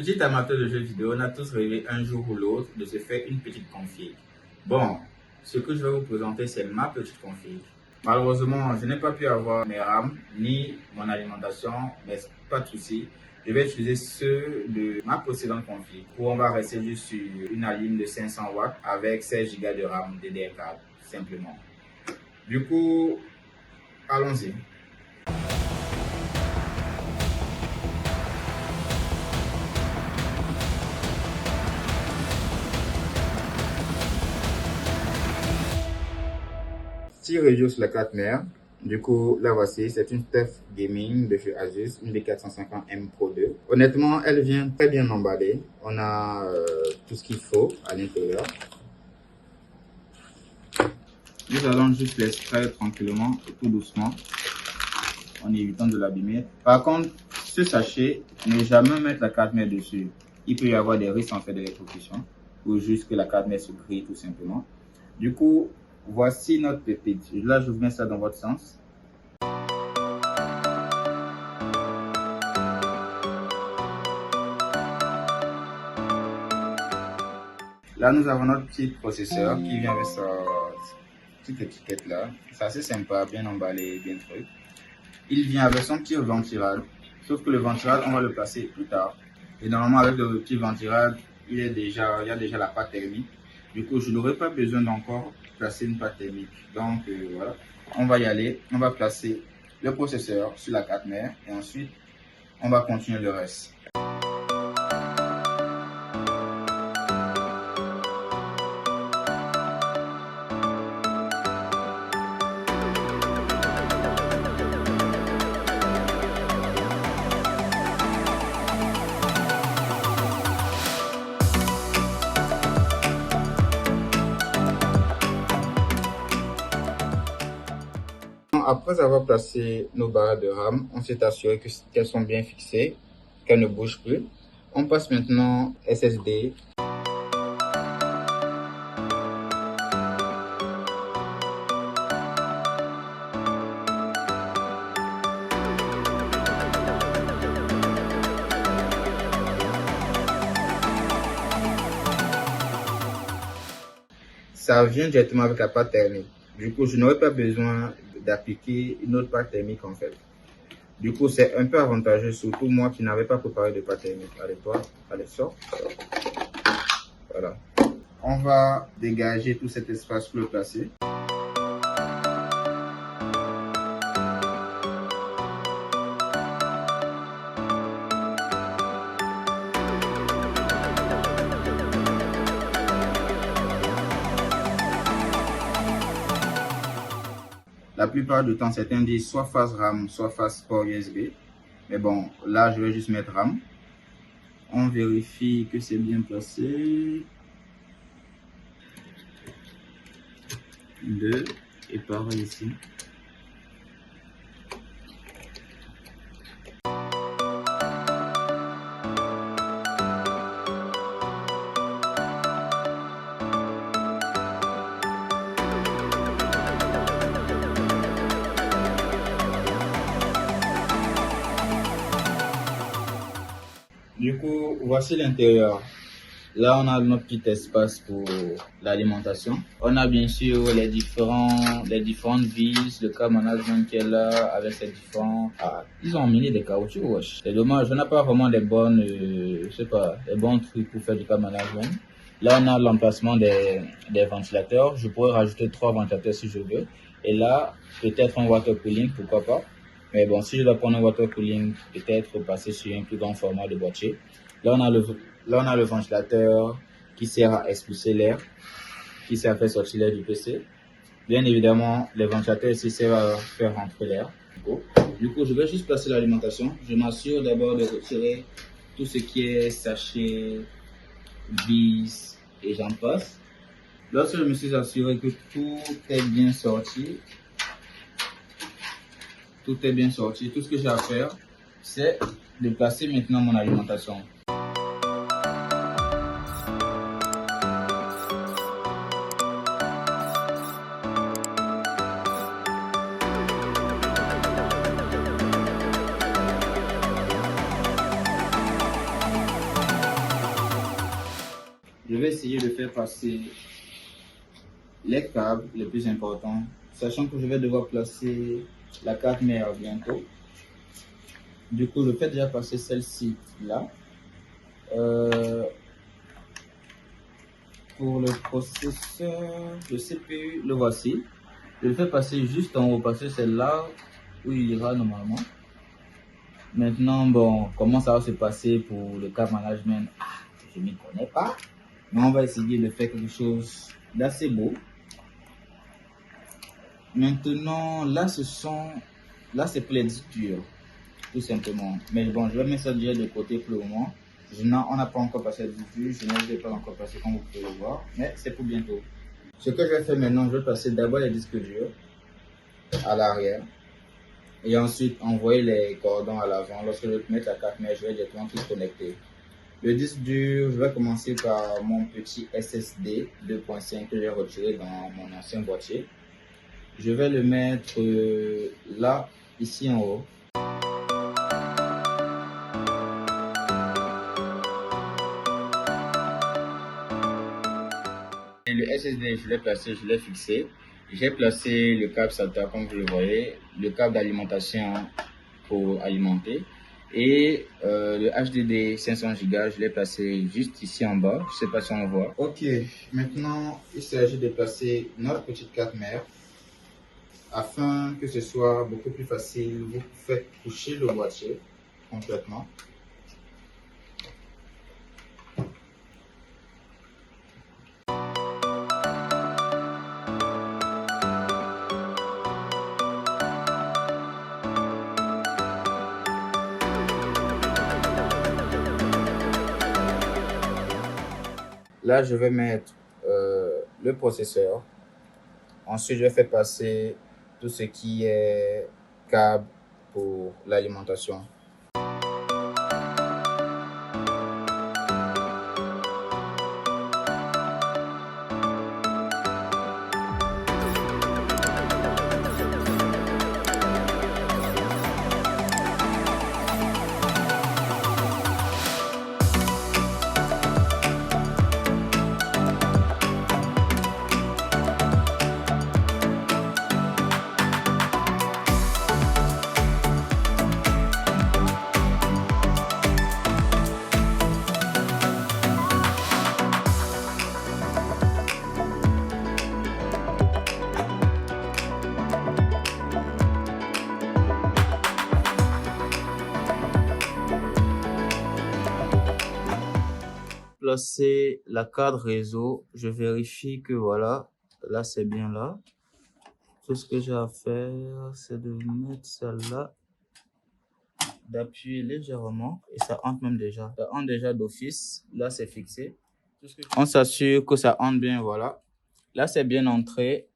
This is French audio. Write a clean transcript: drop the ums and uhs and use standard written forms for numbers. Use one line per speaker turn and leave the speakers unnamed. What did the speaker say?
Petit amateur de jeux vidéo, on a tous rêvé un jour ou l'autre de se faire une petite config. Bon, ce que je vais vous présenter, c'est ma petite config. Malheureusement, je n'ai pas pu avoir mes RAM ni mon alimentation, mais pas de souci. Je vais utiliser ceux de ma précédente config où on va rester juste sur une alim de 500 watts avec 16 Go de RAM DDR4, simplement. Du coup, allons-y. Petit review sur la carte mère. Du coup, la voici, c'est une TUF Gaming de chez Asus, une D450M Pro 2. Honnêtement, elle vient très bien emballée. On a tout ce qu'il faut à l'intérieur. Nous allons juste l'extraire tranquillement et tout doucement, en évitant de l'abîmer. Par contre, ce sachet, ne jamais mettre la carte mère dessus. Il peut y avoir des risques en fait d'électrocution ou juste que la carte mère se grille tout simplement. Du coup, voici notre pépite. Là, je vous mets ça dans votre sens. Là, nous avons notre petit processeur qui vient avec sa petite étiquette là. C'est assez sympa, bien emballé, bien truc. Il vient avec son petit ventilade. Sauf que le ventilade, on va le placer plus tard. Et normalement, avec le petit ventilade, il y a déjà la pâte thermique. Du coup, je n'aurai pas besoin d'encore placer une pâte thermique. Donc, voilà. On va y aller. On va placer le processeur sur la carte mère. Et ensuite, on va continuer le reste. Après avoir placé nos barres de RAM, on s'est assuré qu'elles sont bien fixées, qu'elles ne bougent plus. On passe maintenant SSD. Ça vient directement avec la pâte thermique. Du coup, je n'aurai pas besoin d'appliquer une autre pâte thermique en fait. Du coup, c'est un peu avantageux, surtout moi qui n'avais pas préparé de pâte thermique. Allez, toi, allez, sors. Voilà. On va dégager tout cet espace pour le placer. La plupart du temps, certains disent soit face RAM, soit face port USB. Mais bon, là, je vais juste mettre RAM. On vérifie que c'est bien placé. 2 et pareil ici. Du coup, voici l'intérieur. Là, on a notre petit espace pour l'alimentation. On a bien sûr les différentes vis, le câble management qui est là avec ses différents... Ah, ils ont mis des caoutchoucs, wesh. C'est dommage, on n'a pas vraiment des bonnes, je sais pas, des bons trucs pour faire du câble management. Là, on a l'emplacement des ventilateurs. Je pourrais rajouter 3 ventilateurs si je veux. Et là, peut-être un water cooling, pourquoi pas. Mais bon, si je dois prendre un water cooling, peut-être passer sur un plus grand format de boîtier. Là, on a le ventilateur qui sert à expulser l'air, qui sert à faire sortir l'air du PC. Bien évidemment, les ventilateurs ici servent à faire rentrer l'air. Du coup, je vais juste placer l'alimentation. Je m'assure d'abord de retirer tout ce qui est sachet, vis et j'en passe. Lorsque je me suis assuré que tout est bien sorti, tout ce que j'ai à faire, c'est de placer maintenant mon alimentation. essayer de faire passer les câbles les plus importants, sachant que je vais devoir placer la carte mère bientôt. Du coup, le fait déjà passer celle-ci là. Pour le processeur, le CPU, le voici. Je le fais passer juste en haut parce que c'est là où il ira normalement. Maintenant, bon, comment ça va se passer pour le câble management? Je ne m'y connais pas. Mais on va essayer de faire quelque chose d'assez beau. Maintenant, là, c'est pour les disques durs, tout simplement. Mais bon, je vais mettre ça déjà de côté pour le moment. On n'a pas encore passé le disque dur, je ne l'ai pas encore passé comme vous pouvez le voir, mais c'est pour bientôt. Ce que je vais faire maintenant, je vais passer d'abord les disques durs à l'arrière et ensuite envoyer les cordons à l'avant. Lorsque je vais mettre la carte mère, je vais directement tout connecter. Le disque dur, je vais commencer par mon petit SSD 2.5 que j'ai retiré dans mon ancien boîtier. Je vais le mettre là, ici en haut. Et le SSD, je l'ai placé, je l'ai fixé. J'ai placé le câble SATA, comme vous le voyez, le câble d'alimentation pour alimenter. Et le HDD 500 Go, je l'ai placé juste ici en bas. Je ne sais pas si on voit. Ok, maintenant il s'agit de placer notre petite carte mère. Afin que ce soit beaucoup plus facile, vous faites coucher le boîtier complètement. Là, je vais mettre le processeur. Ensuite, je vais faire passer tout ce qui est câble pour l'alimentation. Placer la carte réseau, je vérifie que voilà, là c'est bien là. Tout ce que j'ai à faire, c'est de mettre celle-là, d'appuyer légèrement et ça entre même déjà. Ça entre déjà d'office, là c'est fixé. On s'assure que ça entre bien, voilà. Là c'est bien entré.